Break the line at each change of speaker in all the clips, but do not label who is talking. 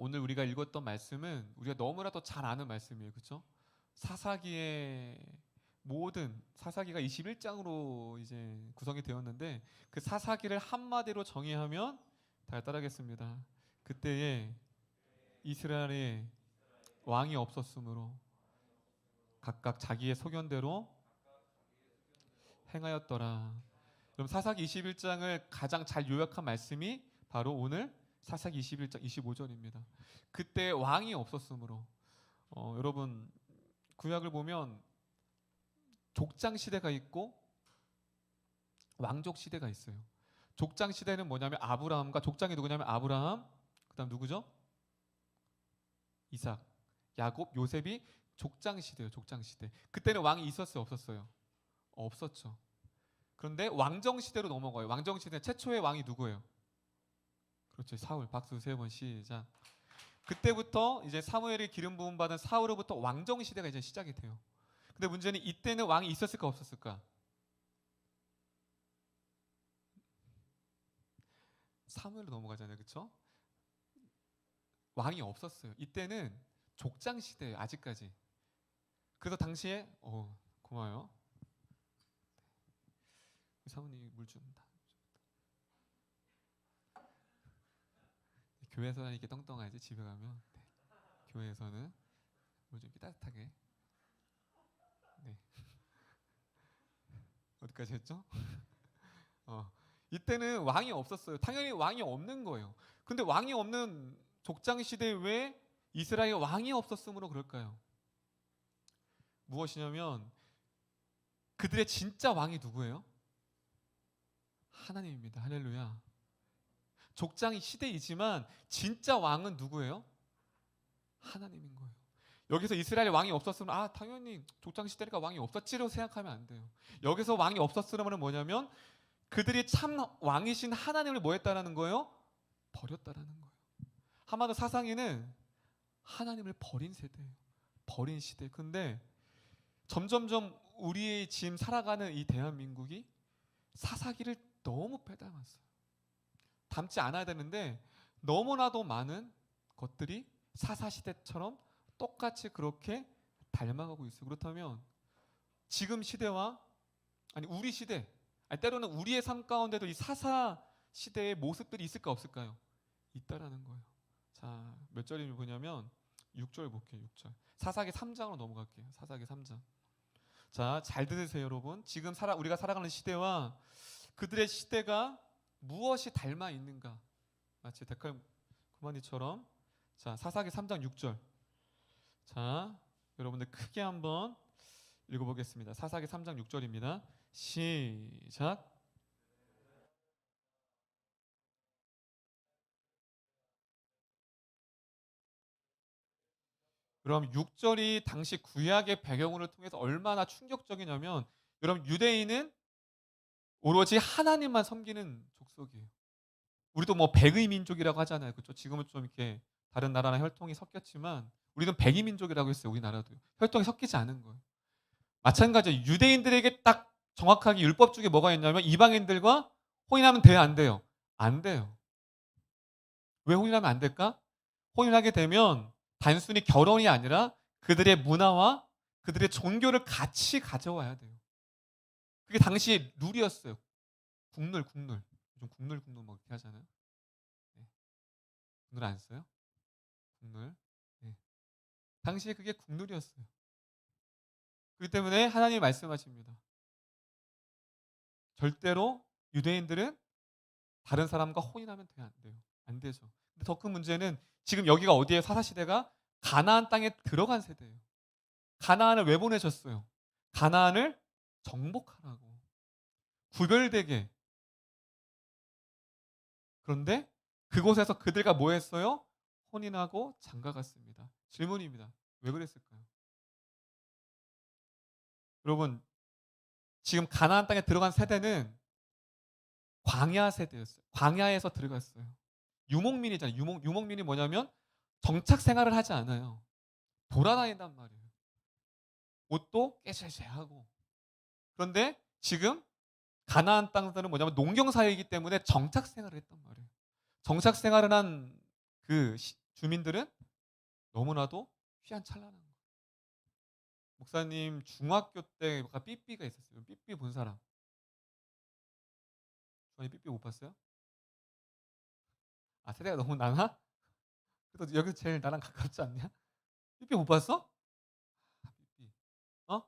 오늘 우리가 읽었던 말씀은 우리가 너무나도 잘 아는 말씀이에요. 그렇죠? 사사기의 모든 사사기가 21장으로 이제 구성이 되었는데 그 사사기를 한마디로 정의하면 다 따르겠습니다. 그때에 이스라엘에 왕이 없었으므로 각각 자기의 소견대로 행하였더라. 그럼 사사기 21장을 가장 잘 요약한 말씀이 바로 오늘 사사기 21장 25절입니다. 그때 왕이 없었으므로 여러분 구약을 보면 족장 시대가 있고 왕족 시대가 있어요. 족장 시대는 뭐냐면 아브라함과 족장이 누구냐면 아브라함, 그다음 누구죠? 이삭, 야곱, 요셉이 족장 시대예요. 족장 시대. 그때는 왕이 있었어요, 없었어요? 없었죠. 그런데 왕정 시대로 넘어가요. 왕정 시대 최초의 왕이 누구예요? 그렇죠. 사울. 박수 세 번 시작. 그때부터 이제 사무엘이 기름 부음 받은 사울로부터 왕정 시대가 이제 시작이 돼요. 근데 문제는 이때는 왕이 있었을까 없었을까? 사무엘로 넘어가잖아요. 그렇죠? 왕이 없었어요. 이때는 족장 시대예요. 아직까지. 그래서 당시에 고마워요. 사모님 물 준다. 교회에서는 이렇게 떵떵하지 집에 가면 네. 교회에서는 물 좀 따뜻하게. 네. 어디까지 했죠? 이때는 왕이 없었어요. 당연히 왕이 없는 거예요. 근데 왕이 없는 족장 시대에 왜 이스라엘 왕이 없었으므로 그럴까요? 무엇이냐면 그들의 진짜 왕이 누구예요? 하나님입니다. 할렐루야. 족장이 시대이지만 진짜 왕은 누구예요? 하나님인 거예요. 여기서 이스라엘 왕이 없었으면 당연히 족장 시대니까 왕이 없었지로 생각하면 안 돼요. 여기서 왕이 없었으면 뭐냐면 그들이 참 왕이신 하나님을 뭐 했다라는 거예요? 버렸다라는 거예요. 한마디로 사상에는 하나님을 버린 세대예요. 버린 시대. 근데 점점점 우리의 지금 살아가는 이 대한민국이 사사기를 너무 빼닮았어요. 닮지 않아야 되는데 너무나도 많은 것들이 사사시대처럼 똑같이 그렇게 닮아가고 있어요. 그렇다면 지금 시대와 우리 시대 때로는 우리의 삶 가운데도 이 사사시대의 모습들이 있을까 없을까요? 있다라는 거예요. 자, 몇 절이 뭐냐면 6절 볼게요. 6절. 사사기 3장으로 넘어갈게요. 사사기 3장. 자, 잘 들으세요, 여러분. 지금 우리가 살아가는 시대와 그들의 시대가 무엇이 닮아 있는가? 마치 데칼코마니처럼. 자, 사사기 3장 6절. 자, 여러분들 크게 한번 읽어보겠습니다. 사사기 3장 6절입니다. 시작. 그럼 6절이 당시 구약의 배경을 통해서 얼마나 충격적이냐면 여러분 유대인은 오로지 하나님만 섬기는 족속이에요. 우리도 뭐 백의 민족이라고 하잖아요. 그렇죠? 지금은 좀 이렇게 다른 나라랑 혈통이 섞였지만 우리는 백의 민족이라고 했어요. 우리나라도. 혈통이 섞이지 않은 거예요. 마찬가지로 유대인들에게 딱 정확하게 율법 중에 뭐가 있냐면 이방인들과 혼인하면 돼요, 안 돼요? 안 돼요. 왜 혼인하면 안 될까? 혼인하게 되면 단순히 결혼이 아니라 그들의 문화와 그들의 종교를 같이 가져와야 돼요. 그게 당시 룰이었어요. 국룰. 요즘 국룰 뭐 이렇게 하잖아요. 네. 국룰 안 써요? 국룰. 네. 당시에 그게 국룰이었어요. 그렇기 때문에 하나님이 말씀하십니다. 절대로 유대인들은 다른 사람과 혼인하면 돼요, 안 돼요? 안 되죠. 근데 더 큰 문제는 지금 여기가 어디에 사사시대가 가나안 땅에 들어간 세대예요. 가나안을 왜 보내셨어요? 가나안을 정복하라고. 구별되게. 그런데 그곳에서 그들과 뭐 했어요? 혼인하고 장가갔습니다. 질문입니다. 왜 그랬을까요? 여러분, 지금 가나안 땅에 들어간 세대는 광야 세대였어요. 광야에서 들어갔어요. 유목민이잖아요. 유목민이 뭐냐면 정착 생활을 하지 않아요. 돌아다닌단 말이에요. 옷도 깨세세하고. 그런데 지금 가나안 땅들은 뭐냐면 농경 사회이기 때문에 정착 생활을 했단 말이에요. 정착 생활을 한 그 주민들은 너무나도 휘황찬란한 거예요. 목사님 중학교 때가 삐삐가 있었어요. 삐삐 본 사람. 저희 삐삐 못 봤어요? 아 세대가 너무 나나? 그래도 여기서 제일 나랑 가깝지 않냐? 삐삐 못 봤어? 아, 삐삐. 어?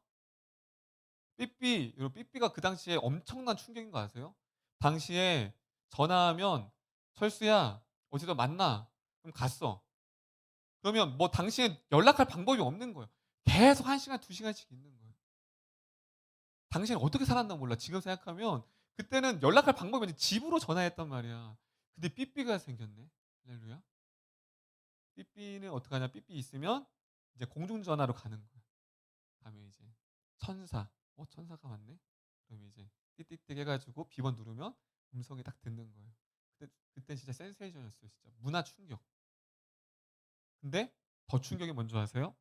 삐삐. 여러분 삐삐가 그 당시에 엄청난 충격인 거 아세요? 당시에 전화하면 "철수야 어디서 만나." 그럼 갔어. 그러면 뭐 당시엔 연락할 방법이 없는 거예요. 계속 1 시간 2 시간씩 있는 거예요. 당시에는 어떻게 살았나 몰라. 지금 생각하면 그때는 연락할 방법이 없는데 집으로 전화했단 말이야. 근데 삐삐가 생겼네. 할렐루야. 삐삐는 어떡하냐. 삐삐 있으면 이제 공중전화로 가는 거야. 가면 이제 천사. 천사가 왔네? 그러면 이제 띠띠띠 해 가지고 비번 누르면 음성이 딱 듣는 거예요. 그때 진짜 센세이션이었어요 진짜. 문화 충격. 근데 더 충격이 뭔 줄 아세요?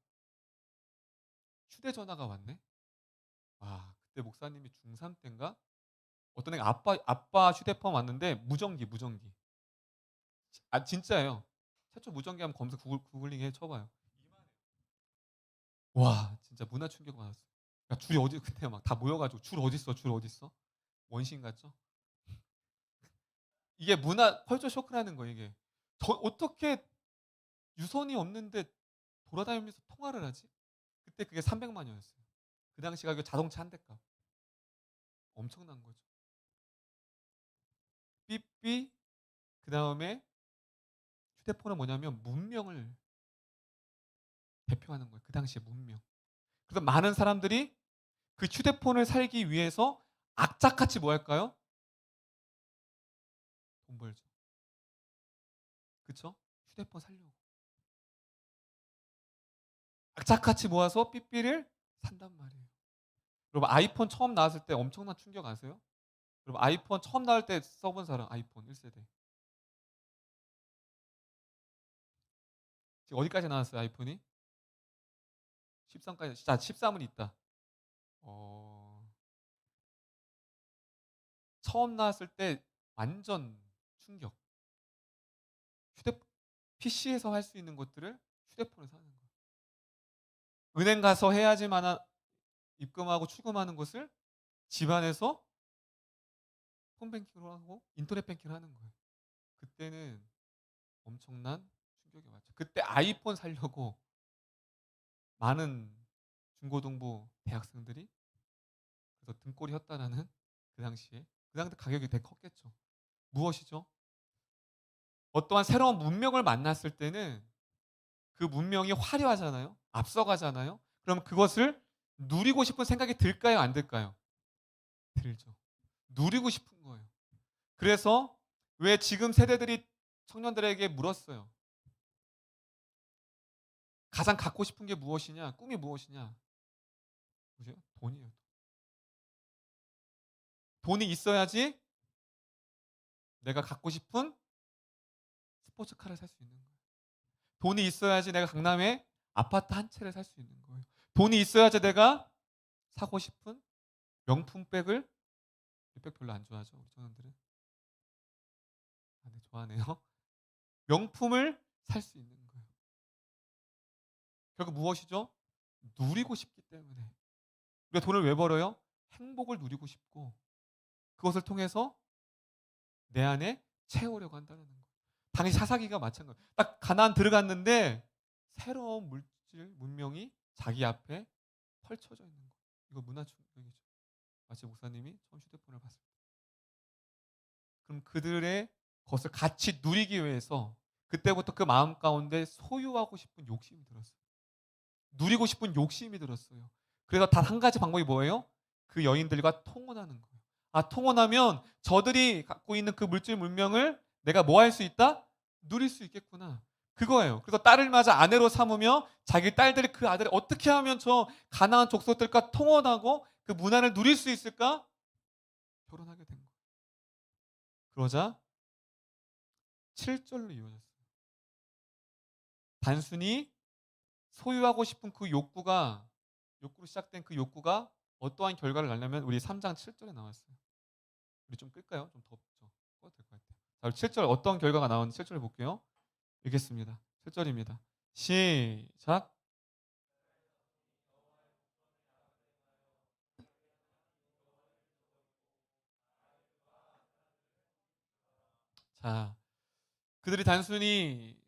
휴대전화가 왔네? 와 그때 목사님이 중3 땐가 어떤 애가 아빠 휴대폰 왔는데 무전기. 아 진짜예요. 최초 무전기 하면 검색 구글링 해 쳐봐요. 와 진짜 문화 충격 받았어요. 야 줄이 어디 그때 막 다 모여 가지고 "줄 어딨어? 줄 어딨어?" 원신 같죠? 이게 문화 컬처 쇼크라는 거예요 이게. 어떻게 유선이 없는데 돌아다니면서 통화를 하지? 그때 그게 300만 원이었어요. 그 당시 가격 자동차 한 대 값. 엄청난 거죠. 삐삐 그다음에 휴대폰은 뭐냐면 문명을 대표하는 거예요. 그 당시의 문명. 그래서 많은 사람들이 그 휴대폰을 살기 위해서 악착같이 뭐 할까요? 돈 벌죠. 그쵸? 휴대폰 살려고. 악착같이 모아서 삐삐를 산단 말이에요. 여러분 아이폰 처음 나왔을 때 엄청난 충격 아세요? 여러분 아이폰 처음 나올 때 써본 사람 아이폰 1세대. 지금 어디까지 나왔어요 아이폰이? 13까지. 자 13은 있다. 어 처음 나왔을 때 완전 충격. 휴대 PC에서 할 수 있는 것들을 휴대폰에서 하는 거예요. 은행 가서 해야지만 입금하고 출금하는 것을 집안에서 폰뱅킹으로 하고 인터넷 뱅킹을 하는 거예요. 그때는 엄청난 충격이 왔죠. 그때 아이폰 사려고 많은 중고등부 대학생들이 그래서 등골이 혓다라는 그 당시에 그 당시 가격이 되게 컸겠죠. 무엇이죠? 어떠한 새로운 문명을 만났을 때는 그 문명이 화려하잖아요. 앞서가잖아요. 그럼 그것을 누리고 싶은 생각이 들까요? 안 들까요? 들죠. 누리고 싶은 거예요. 그래서 왜 지금 세대들이 청년들에게 물었어요. 가장 갖고 싶은 게 무엇이냐? 꿈이 무엇이냐? 보세요. 돈이에요. 돈이 있어야지 내가 갖고 싶은 스포츠카를 살 수 있는 거예요. 돈이 있어야지 내가 강남에 아파트 한 채를 살 수 있는 거예요. 돈이 있어야지 내가 사고 싶은 명품 백을 이 백 별로 안 좋아하죠, 우리 청년들은. 아 네 좋아하네요. 명품을 살 수 있는 거예요. 결국 무엇이죠? 누리고 싶기 때문에. 우리가 돈을 왜 벌어요? 행복을 누리고 싶고 그것을 통해서 내 안에 채우려고 한다는 거예요. 당시 사사기가 마찬가지예요. 딱 가나안 들어갔는데 새로운 물질, 문명이 자기 앞에 펼쳐져 있는 거예요. 이거 문화 충격이죠. 마치 목사님이 처음 휴대폰을 봤을 때. 그럼 그들의 것을 같이 누리기 위해서 그때부터 그 마음 가운데 소유하고 싶은 욕심이 들었어요. 누리고 싶은 욕심이 들었어요. 그래서 단 한 가지 방법이 뭐예요? 그 여인들과 통혼하는 거예요. 아, 통혼하면 저들이 갖고 있는 그 물질 문명을 내가 뭐 할 수 있다? 누릴 수 있겠구나. 그거예요. 그래서 딸을 맞아 아내로 삼으며 자기 딸들이 그 아들을 어떻게 하면 저 가나안 족속들과 통혼하고 그 문화를 누릴 수 있을까? 결혼하게 된 거예요. 그러자 7절로 이루어졌어요. 단순히 소유하고 싶은 그 욕구로 시작된 그 욕구가 어떠한 결과를 낳냐면 우리 3장 7절에 나왔어요. 우리 좀 끌까요? 좀 덥죠. 꺼도 될 것 같아요. 자, 7절 어떤 결과가 나오는지 7절을 볼게요. 읽겠습니다. 7절입니다. 시작. 자, 그들이 단순히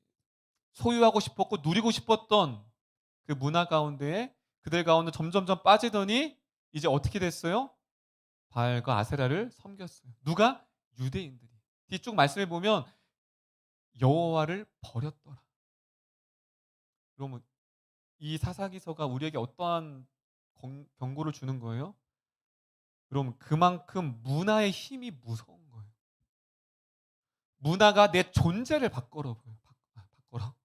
소유하고 싶었고 누리고 싶었던 그 문화 가운데에 그들 가운데 점점점 빠지더니 이제 어떻게 됐어요? 바알과 아세라를 섬겼어요. 누가? 유대인들이. 뒤쪽 말씀에 보면 여호와를 버렸더라. 그러면 이 사사기서가 우리에게 어떠한 경고를 주는 거예요? 그럼 그만큼 문화의 힘이 무서운 거예요. 문화가 내 존재를 바꿔버려요. 바꿔라.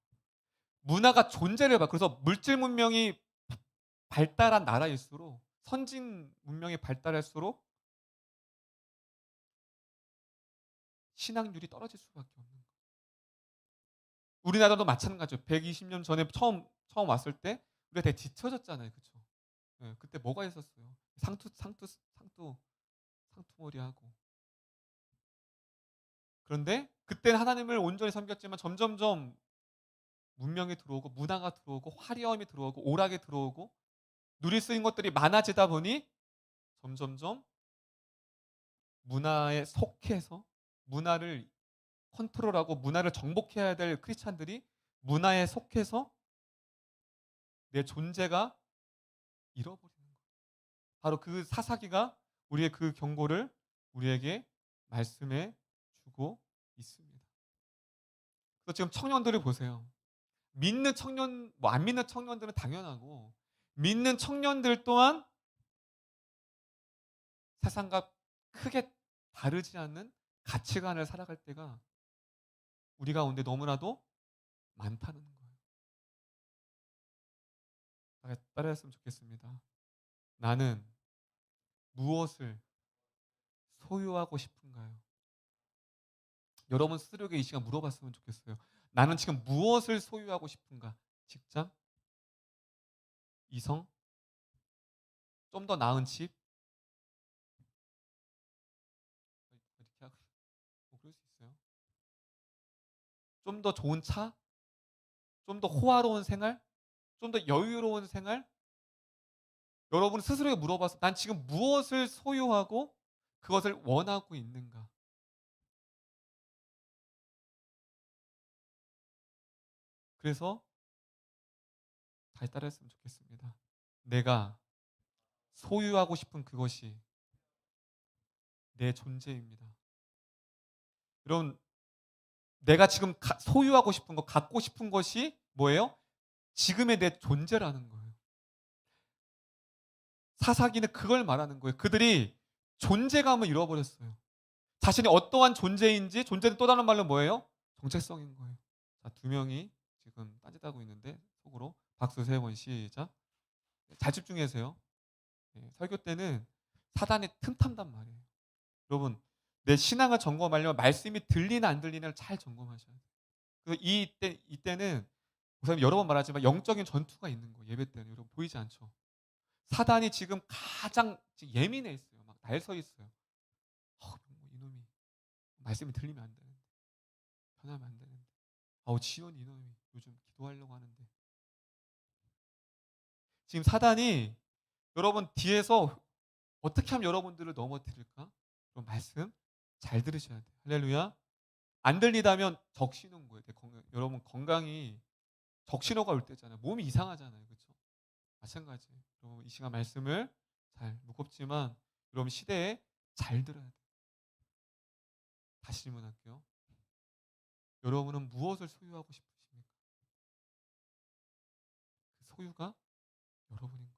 문화가 존재를 그래서 물질 문명이 발달한 나라일수록 선진 문명이 발달할수록 신앙률이 떨어질 수밖에 없는 거예요. 우리나라도 마찬가지죠. 120년 전에 처음 왔을 때 우리가 되게 뒤처졌잖아요. 그렇죠? 네, 그때 뭐가 있었어요? 상투머리하고. 그런데 그때는 하나님을 온전히 섬겼지만 점점점 문명이 들어오고 문화가 들어오고 화려함이 들어오고 오락이 들어오고 누릴 수 있는 것들이 많아지다 보니 점점점 문화에 속해서 문화를 컨트롤하고 문화를 정복해야 될 크리스찬들이 문화에 속해서 내 존재가 잃어버리는 거예요. 바로 그 사사기가 우리의 그 경고를 우리에게 말씀해 주고 있습니다. 그래서 지금 청년들을 보세요. 믿는 청년, 뭐 안 믿는 청년들은 당연하고 믿는 청년들 또한 세상과 크게 다르지 않는 가치관을 살아갈 때가 우리 가운데 너무나도 많다는 거예요. 따라했으면 좋겠습니다. 나는 무엇을 소유하고 싶은가요? 여러분 스스로에게 이 시간 물어봤으면 좋겠어요. 나는 지금 무엇을 소유하고 싶은가? 직장? 이성? 좀 더 나은 집? 이렇게 하고 뭐 그럴 수 있어요. 좀 더 좋은 차? 좀 더 호화로운 생활? 좀 더 여유로운 생활? 여러분 스스로에게 물어봐서 난 지금 무엇을 소유하고 그것을 원하고 있는가? 그래서 다시 따라했으면 좋겠습니다. 내가 소유하고 싶은 그것이 내 존재입니다. 여러분, 내가 지금 소유하고 싶은 것, 갖고 싶은 것이 뭐예요? 지금의 내 존재라는 거예요. 사사기는 그걸 말하는 거예요. 그들이 존재감을 잃어버렸어요. 자신이 어떠한 존재인지 존재는 또 다른 말로 뭐예요? 정체성인 거예요. 자, 두 명이 지금 딴짓하고 있는데 속으로 박수 세 번 시작. 잘 집중하세요. 네, 설교 때는 사단이 틈탄단 말이에요. 여러분, 내 신앙을 점검하려면 말씀이 들리나 안 들리나를 잘 점검하셔야 돼요. 그래서 이때는 목사님 여러 번 말하지만 영적인 전투가 있는 거예요. 예배 때는 여러분 보이지 않죠? 사단이 지금 가장 예민해 있어요. 막 날 서 있어요. 뭐 이놈이 말씀이 들리면 안 되는데, 변하면 안 되는데, 지원이 이놈이 요즘 기도하려고 하는데. 지금 사단이 여러분 뒤에서 어떻게 하면 여러분들을 넘어뜨릴까? 그런 말씀 잘 들으셔야 돼요. 할렐루야. 안 들리다면 적신호인 거예요. 여러분 건강이 적신호가 올 때잖아요. 몸이 이상하잖아요. 그렇죠? 마찬가지예요. 여러분 이 시간 말씀을 잘 무겁지만 여러분 시대에 잘 들어야 돼요. 다시 질문할게요. 여러분은 무엇을 소유하고 싶으십니까? 그 소유가 여러분인 거예요.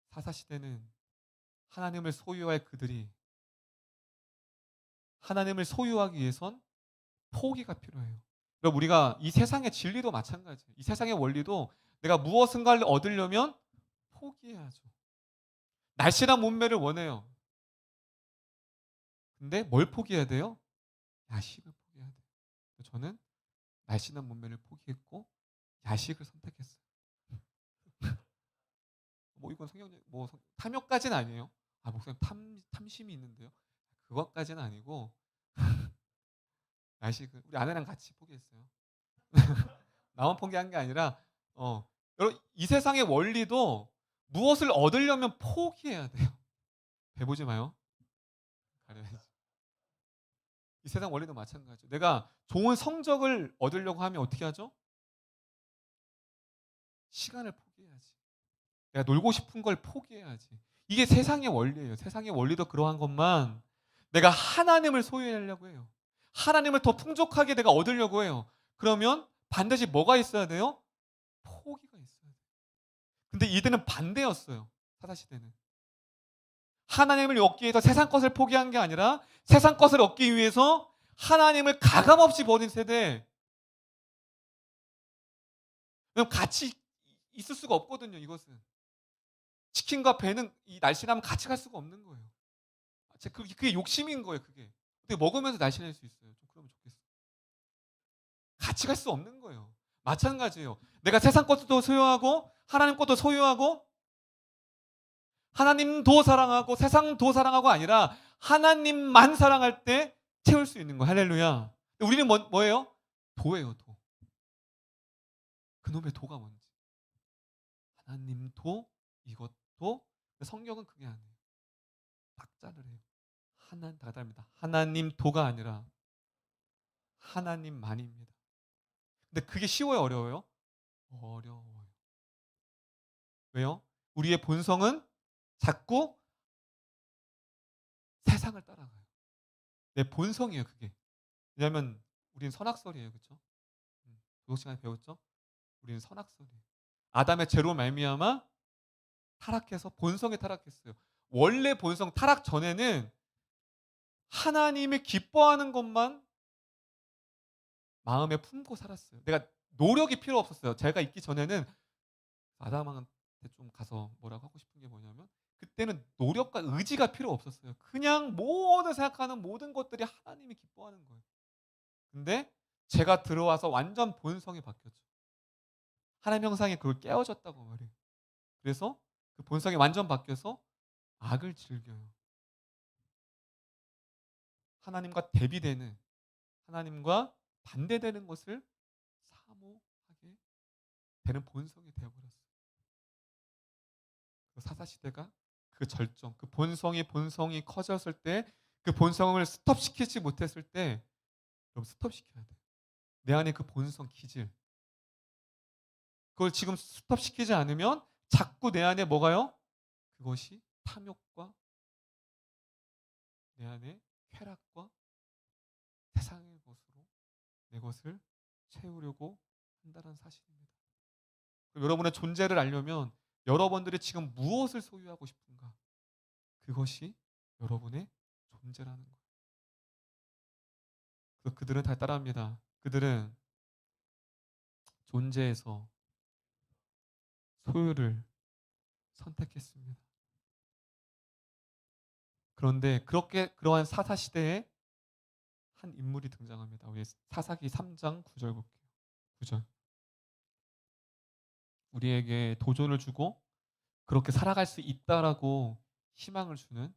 사사시대는 하나님을 소유할 그들이 하나님을 소유하기 위해선 포기가 필요해요. 그럼 우리가 이 세상의 진리도 마찬가지예요. 이 세상의 원리도 내가 무엇인가를 얻으려면 포기해야죠. 날씬한 몸매를 원해요. 근데 뭘 포기해야 돼요? 야식을 포기해야 돼요. 저는 날씬한 몸매를 포기했고 야식을 선택했어요. 뭐 이건 성경적 탐욕까지는 아니에요. 목사님 탐심이 있는데요. 그것까지는 아니고 야식을 우리 아내랑 같이 포기했어요. 나만 포기한 게 아니라 여러분 이 세상의 원리도 무엇을 얻으려면 포기해야 돼요. 배보지 마요. 가려야지. 이 세상 원리도 마찬가지죠. 내가 좋은 성적을 얻으려고 하면 어떻게 하죠? 시간을 포기해야지. 내가 놀고 싶은 걸 포기해야지. 이게 세상의 원리예요. 세상의 원리도 그러한 것만 내가 하나님을 소유하려고 해요. 하나님을 더 풍족하게 내가 얻으려고 해요. 그러면 반드시 뭐가 있어야 돼요? 포기가 있어야 돼요. 근데 이들은 반대였어요. 사사시대는. 하나님을 얻기 위해서 세상 것을 포기한 게 아니라 세상 것을 얻기 위해서 하나님을 가감없이 버린 세대. 그럼 같이 있을 수가 없거든요, 이것은. 치킨과 배는 이 날씬하면 같이 갈 수가 없는 거예요. 그게 욕심인 거예요, 그게. 근데 먹으면서 날씬할 수 있어요. 좀 그러면 좋겠어. 같이 갈 수 없는 거예요. 마찬가지예요. 내가 세상 것도 소유하고 하나님 것도 소유하고 하나님도 사랑하고 세상도 사랑하고 아니라 하나님만 사랑할 때 채울 수 있는 거예요. 할렐루야. 우리는 뭐예요? 도예요, 도. 그놈의 도가 뭔지. 하나님도 이것도 성경은 그게 아니에요. 박자를 해요. 다 다릅니다. 하나님 도가 아니라 하나님만입니다. 근데 그게 쉬워요, 어려워요? 어려워요. 왜요? 우리의 본성은 자꾸 세상을 따라가요. 내 본성이에요, 그게. 왜냐하면 우리는 선악설이에요, 그렇죠? 교육 시간에 배웠죠? 우리는 선악설이에요. 아담의 죄로 말미암아 타락해서 본성에 타락했어요. 원래 본성 타락 전에는 하나님이 기뻐하는 것만 마음에 품고 살았어요. 내가 노력이 필요 없었어요. 제가 있기 전에는 아담한테 좀 가서 뭐라고 하고 싶은 게 뭐냐면 그때는 노력과 의지가 필요 없었어요. 그냥 모든 생각하는 모든 것들이 하나님이 기뻐하는 거예요. 근데 제가 들어와서 완전 본성이 바뀌었죠. 하나님 형상이 그걸 깨워졌다고 말해요. 그래서 그 본성이 완전 바뀌어서 악을 즐겨요. 하나님과 대비되는 하나님과 반대되는 것을 사모하게 되는 본성이 되어버렸어요. 그 사사시대가 그 절정, 그 본성이 커졌을 때 그 본성을 스톱시키지 못했을 때 여러분 스톱시켜야 돼요. 내 안에 그 본성 기질. 그걸 지금 스톱시키지 않으면 자꾸 내 안에 뭐가요? 그것이 탐욕과 내 안에 쾌락과 세상의 것으로 내 것을 채우려고 한다는 사실입니다. 여러분의 존재를 알려면 여러분들이 지금 무엇을 소유하고 싶은가? 그것이 여러분의 존재라는 거예요. 그래서 그들은 다 따라합니다. 그들은 존재에서 소유를 선택했습니다. 그런데 그러한 사사 시대에 한 인물이 등장합니다. 우리 사사기 3장 9절 볼게요. 9절. 우리에게 도전을 주고 그렇게 살아갈 수 있다라고 희망을 주는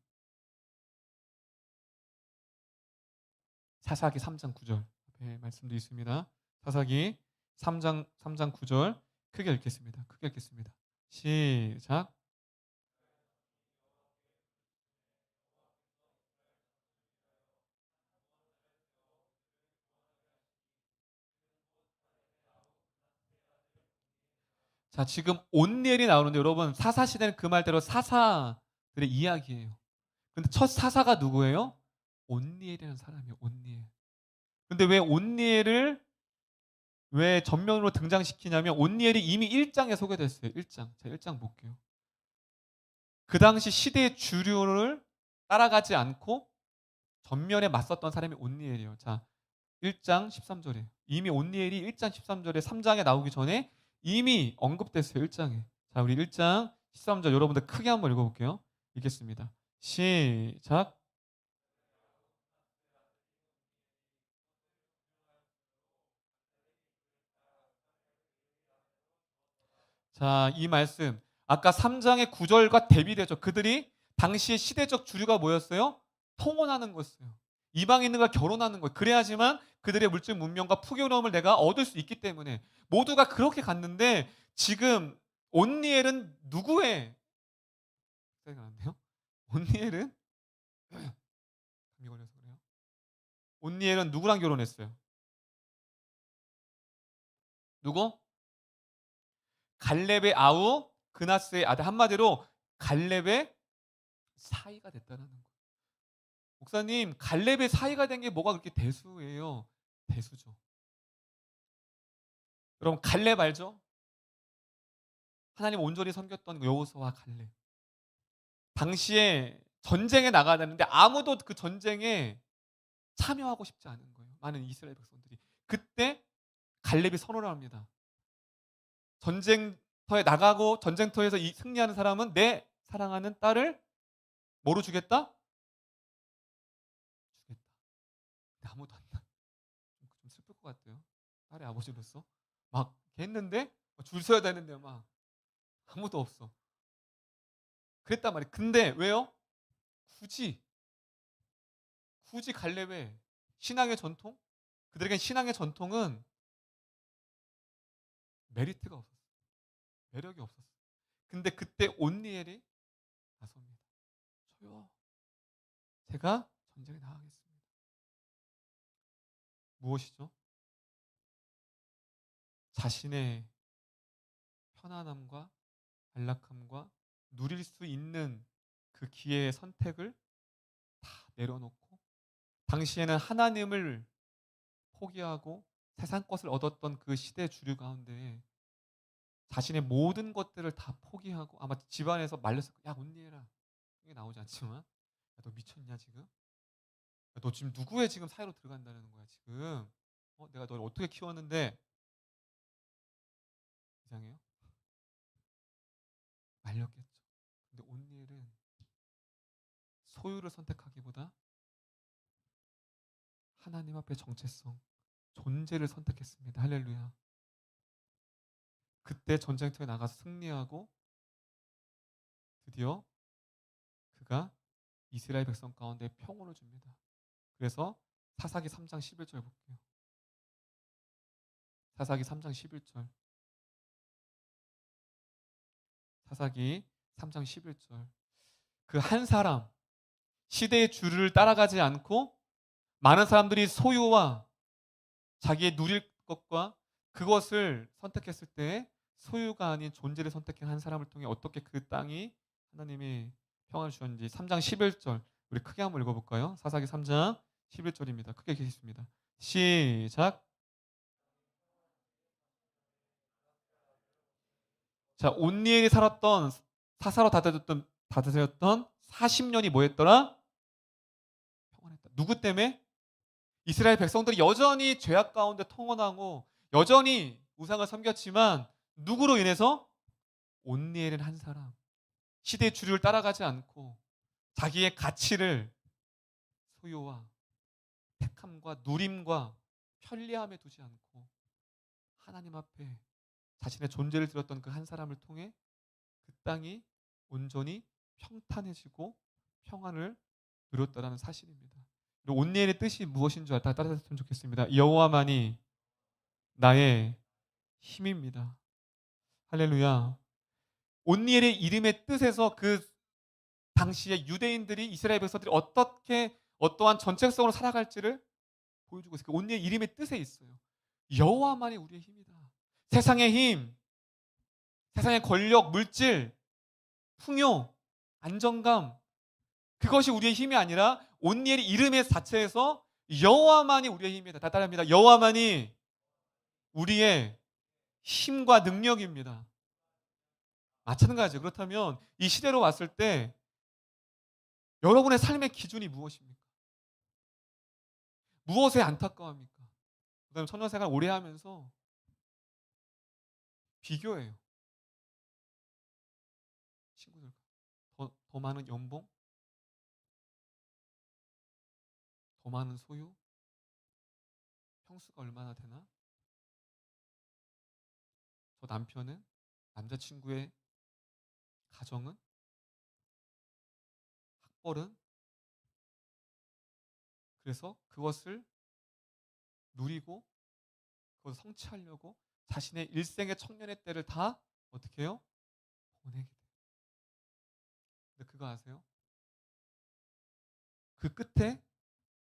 사사기 3장 9절 앞에 말씀도 있습니다. 사사기 3장 9절 크게 읽겠습니다. 크게 읽겠습니다. 시작. 자, 지금 온니엘이 나오는데 여러분 사사 시대는 그 말대로 사사들의 이야기예요. 근데 첫 사사가 누구예요? 온니엘이라는 사람이에요. 온니엘. 근데 왜 전면으로 등장시키냐면 온니엘이 이미 1장에 소개됐어요. 1장. 제가 1장 볼게요. 그 당시 시대의 주류를 따라가지 않고 전면에 맞섰던 사람이 온니엘이에요. 자, 1장 13절에 이미 온니엘이 1장 13절에 3장에 나오기 전에 이미 언급됐어요. 1장에. 자, 우리 1장 13절 여러분들 크게 한번 읽어볼게요. 읽겠습니다. 시작. 자, 이 말씀 아까 3장의 9절과 대비되죠. 그들이 당시의 시대적 주류가 뭐였어요? 통혼하는 것이에요. 이방인과 결혼하는 거예요. 그래야지만 그들의 물질 문명과 풍요로움을 내가 얻을 수 있기 때문에 모두가 그렇게 갔는데 지금 온니엘은 누구의 생각이 나는데요? 온니엘은 감기 걸려서 그래요. 온니엘은 누구랑 결혼했어요? 누구? 갈렙의 아우 그나스의 아들 한마디로 갈렙의 사이가 됐다는 거예요. 목사님 갈렙의 사이가 된 게 뭐가 그렇게 대수예요? 대수죠. 여러분 갈렙 알죠? 하나님 온전히 섬겼던 여호수아와 갈렙. 당시에 전쟁에 나가야 되는데 아무도 그 전쟁에 참여하고 싶지 않은 거예요. 많은 이스라엘 백성들이. 그때 갈렙이 선언을 합니다. 전쟁터에 나가고 전쟁터에서 승리하는 사람은 내 사랑하는 딸을 뭐로 주겠다? 주겠다. 근데 아무도 안 나. 좀 슬플 것 같아요. 딸의 아버지로서 막 했는데 줄 서야 되는데 막 아무도 없어. 그랬단 말이에요. 근데 왜요? 굳이 갈렙의 신앙의 전통? 그들에겐 신앙의 전통은 메리트가 없었어요. 매력이 없었어요. 근데 그때 온니엘이 나섭니다. 저요. 제가 전쟁에 나가겠습니다. 무엇이죠? 자신의 편안함과 안락함과 누릴 수 있는 그 기회의 선택을 다 내려놓고 당시에는 하나님을 포기하고 세상 것을 얻었던 그 시대 주류 가운데 자신의 모든 것들을 다 포기하고 아마 집안에서 말렸을 거야. 야, 온니엘아. 이게 나오지 않지만 야, 너 미쳤냐 지금? 야, 너 지금 누구의 지금 사이로 들어간다는 거야 지금? 내가 너를 어떻게 키웠는데 이상해요? 말렸겠죠. 근데 온니엘은 소유를 선택하기보다 하나님 앞에 정체성, 존재를 선택했습니다. 할렐루야. 그때 전쟁터에 나가서 승리하고 드디어 그가 이스라엘 백성 가운데 평온을 줍니다. 그래서 사사기 3장 11절 볼게요. 사사기 3장 11절. 사사기 3장 11절. 그 한 사람, 시대의 주류를 따라가지 않고 많은 사람들이 소유와 자기의 누릴 것과 그것을 선택했을 때 소유가 아닌 존재를 선택한 한 사람을 통해 어떻게 그 땅이 하나님의 평안을 주셨는지 3장 11절 우리 크게 한번 읽어볼까요? 사사기 3장 11절입니다. 크게 읽겠습니다. 시작. 자, 온니엘이 살았던 사사로 다스렸던 40년이 뭐였더라? 평안했다. 누구 때문에? 이스라엘 백성들이 여전히 죄악 가운데 통원하고 여전히 우상을 섬겼지만 누구로 인해서? 온니엘은 한 사람. 시대의 주류를 따라가지 않고 자기의 가치를 소유와 택함과 누림과 편리함에 두지 않고 하나님 앞에 자신의 존재를 들었던 그 한 사람을 통해 그 땅이 온전히 평탄해지고 평안을 누렸다라는 사실입니다. 온니엘의 뜻이 무엇인 줄 따라했으면 좋겠습니다. 여호와만이 나의 힘입니다. 할렐루야. 온니엘의 이름의 뜻에서 그 당시에 유대인들이 이스라엘 백성들이 어떻게 어떠한 정체성으로 살아갈지를 보여주고 있어요. 그 온니엘 이름의 뜻에 있어요. 여호와만이 우리의 힘이다. 세상의 힘, 세상의 권력, 물질, 풍요, 안정감 그것이 우리의 힘이 아니라 온니엘의 이름의 자체에서 여호와만이 우리의 힘이다. 다 따라합니다. 여호와만이 우리의 힘과 능력입니다. 마찬가지죠. 그렇다면 이 시대로 왔을 때 여러분의 삶의 기준이 무엇입니까? 무엇에 안타까워합니까? 그다음에 청년생활 오래 하면서 비교해요. 친구들과. 더 많은 연봉, 더 많은 소유, 평수가 얼마나 되나? 저 남편은, 남자친구의 가정은, 학벌은 그래서 그것을 누리고 그것을 성취하려고 자신의 일생의 청년의 때를 다 어떻게 해요? 보내게 돼요. 근데 그거 아세요? 그 끝에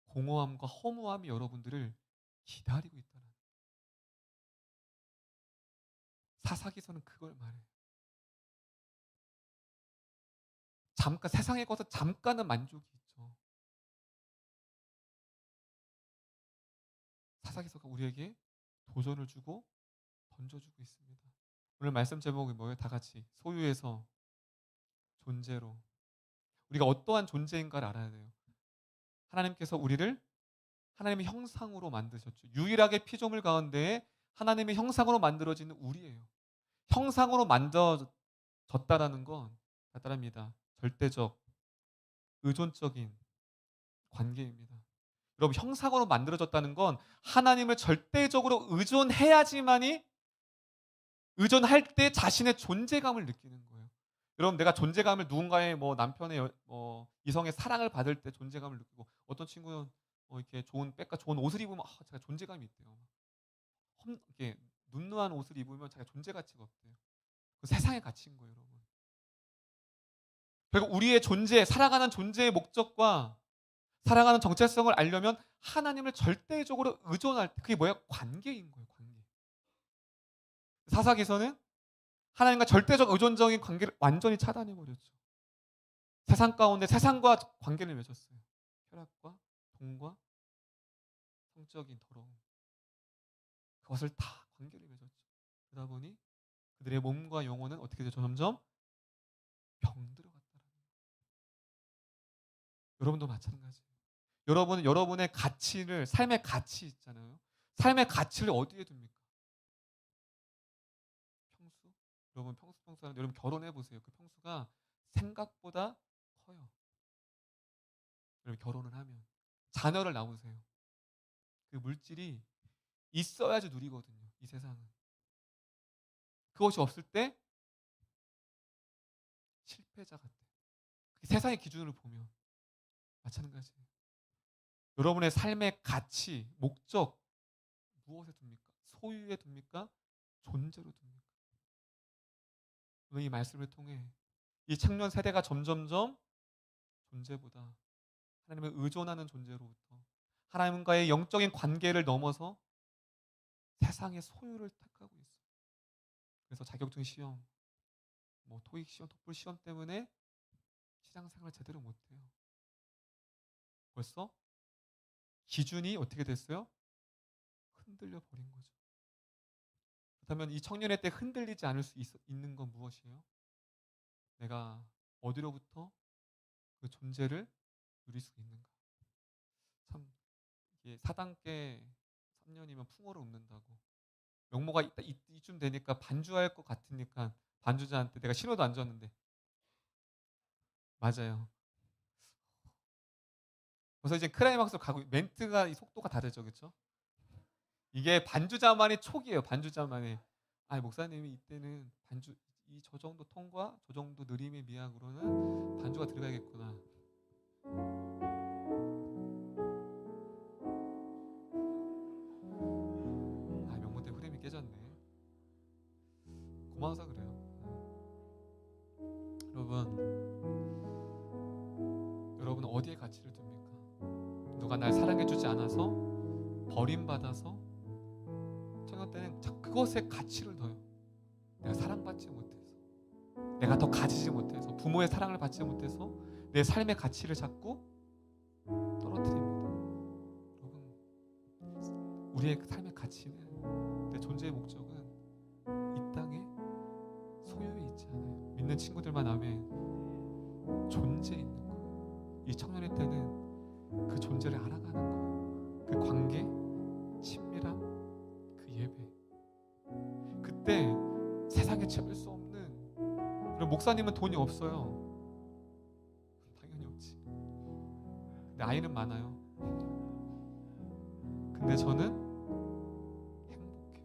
공허함과 허무함이 여러분들을 기다리고 있다는. 사사기서는 그걸 말해요. 잠깐 세상에 거서 잠깐은 만족이 있죠. 사사기서가 우리에게 도전을 주고 던져주고 있습니다. 오늘 말씀 제목이 뭐예요? 다 같이 소유에서 존재로. 우리가 어떠한 존재인가를 알아야 돼요. 하나님께서 우리를 하나님의 형상으로 만드셨죠. 유일하게 피조물 가운데 하나님의 형상으로 만들어지는 우리예요. 형상으로 만들어졌다라는 건 간단합니다. 절대적, 의존적인 관계입니다. 여러분, 형상으로 만들어졌다는 건 하나님을 절대적으로 의존해야지만이 의존할 때 자신의 존재감을 느끼는 거예요. 여러분, 내가 존재감을 누군가의 뭐 남편의 이성의 사랑을 받을 때 존재감을 느끼고, 어떤 친구는 이렇게 좋은 백과 좋은 옷을 입으면 제가 존재감이 있대요. 이렇게 눅눅한 옷을 입으면 자기가 존재 가치가 없대요. 그 세상의 가치인 거예요, 여러분. 결국 우리의 존재, 살아가는 존재의 목적과 살아가는 정체성을 알려면 하나님을 절대적으로 의존할 때, 그게 뭐야? 관계인 거예요, 관계. 사사기서는 하나님과 절대적 의존적인 관계를 완전히 차단해 버렸죠. 세상 가운데 세상과 관계를 맺었어요. 쾌락과 돈과 성적인 더러움, 그것을 다 관계를 맺었죠. 그러다 보니 그들의 몸과 영혼은 어떻게 되죠? 점점 병들어갔다는 거예요. 여러분도 마찬가지예요. 여러분은 여러분의 가치를, 삶의 가치 있잖아요. 삶의 가치를 어디에 둡니까? 평수? 여러분 평수 하는데 여러분 결혼해 보세요. 그 평수가 생각보다 커요. 여러분 결혼을 하면 자녀를 낳으세요. 그 물질이 있어야지 누리거든요. 이 세상은. 그것이 없을 때 실패자 같아요. 세상의 기준으로 보면 마찬가지예요. 여러분의 삶의 가치, 목적 무엇에 둡니까? 소유에 둡니까? 존재로 둡니까? 오늘 이 말씀을 통해 이 청년 세대가 점점점 존재보다 하나님을 의존하는 존재로부터 하나님과의 영적인 관계를 넘어서 세상의 소유를 택하고 있어요. 그래서 자격증 시험, 뭐 토익 시험, 토플 시험 때문에 신앙생활 제대로 못해요. 벌써 기준이 어떻게 됐어요? 흔들려 버린 거죠. 그렇다면 이 청년의 때 흔들리지 않을 수 있는 건 무엇이에요? 내가 어디로부터 그 존재를 누릴 수 있는가? 참 이게 사단계 3년이면 풍어를 읊는다고. 명모가 이쯤 되니까 반주할 것 같으니까 반주자한테 내가 신호도 안 줬는데 맞아요. 그래서 이제 클라이막스로 가고 멘트가 이 속도가 다르죠, 그렇죠? 이게 반주자만의 촉이에요. 반주자만의. 아, 목사님이 이때는 반주 이 저 정도 톤과 저 정도 느림의 미학으로는 반주가 들어가야겠구나. 아, 명모 때 흐름이 깨졌네. 고마워서 그래요. 여러분 어디에 가치를 둡니까? 누가 날 사랑해주지 않아서 버림받아서 청년 때는 그것에 가치를 둬요. 내가 사랑받지 못해서, 내가 더 가지지 못해서, 부모의 사랑을 받지 못해서 내 삶의 가치를 자꾸 떨어뜨립니다. 여러분, 우리의 삶의 가치는, 내 존재의 목적은 이 땅에 소유에 있지 않아요. 믿는 친구들만 아멘. 존재에 있는 거예요. 이 청년의 때는 그 존재를 알아가는 거예요. 그 관계, 친밀함, 그 예배. 그때 세상에 채울 수 없는, 그리고 목사님은 돈이 없어요. 당연히 없지. 근데 아이는 많아요. 근데 저는 행복해요.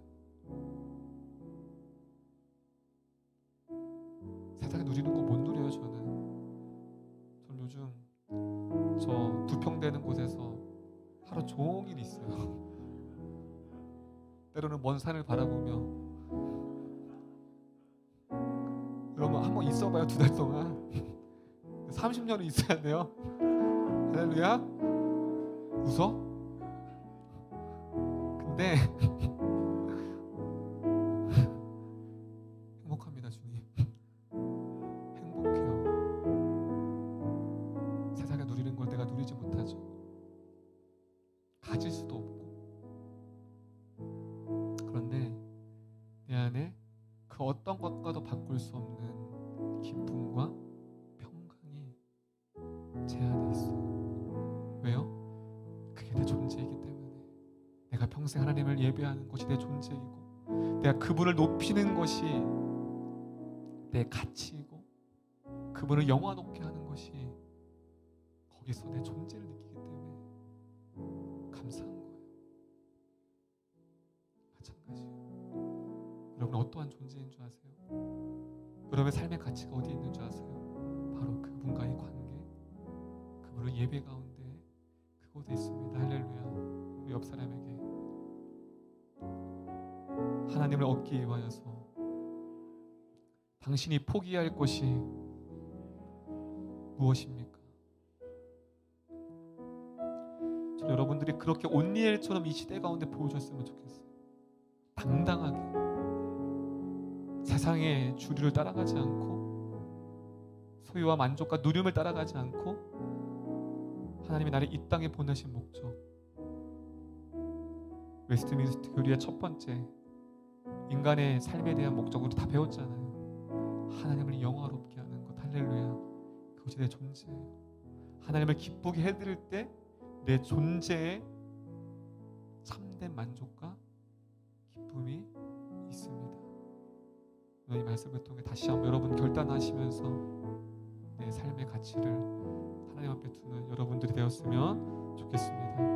세상에 누리는 거 못 누려요. 저는 요즘 저 두 평 되는 곳에서 하루 종일 있어요. 때로는 먼 산을 바라보며. 여러분 한번 있어봐요. 2달 동안 30년은 있어야 돼요. 할렐루야. 웃어? 근데 행복합니다. 주님 행복해요. 세상에 누리는 걸 내가 누리지 못하죠. 가질 수도 없고. 그런데 내 안에 그 어떤 것과도 바꿀 수 없는 기쁨과 평강이 제 안에 있어요. 왜요? 그게 내 존재이기 때문에. 내가 평생 하나님을 예배하는 것이 내 존재이고, 내가 그분을 높이는 것이 내 가치이고, 그분을 영화 높게 하는 것이 거기서 내 존재를 느끼기 때문에 감사한 거예요. 마찬가지예요. 여러분 어떠한 존재인 줄 아세요? 여러분의 삶의 가치가 어디에 있는 줄 아세요? 바로 그분과의 관계, 그분을 예배 가운데 그곳에 있습니다. 할렐루야. 우리 옆 사람에게 하나님을 얻기 위하여서 당신이 포기할 것이 무엇입니까? 저 여러분들이 그렇게 온니엘처럼 이 시대 가운데 보여줬으면 좋겠어요. 당당하게 세상의 주류를 따라가지 않고, 소유와 만족과 누림을 따라가지 않고, 하나님이 나를 이 땅에 보내신 목적, 웨스트민스터 교리의 첫 번째 인간의 삶에 대한 목적으로 다 배웠잖아요. 하나님을 영화롭게 하는 것. 할렐루야. 그것이 내 존재예요. 하나님을 기쁘게 해드릴 때 내 존재에 참된 만족과 기쁨이 있습니다. 오늘 이 말씀을 통해 다시 한번 여러분 결단하시면서 내 삶의 가치를 하나님 앞에 두는 여러분들이 되었으면 좋겠습니다.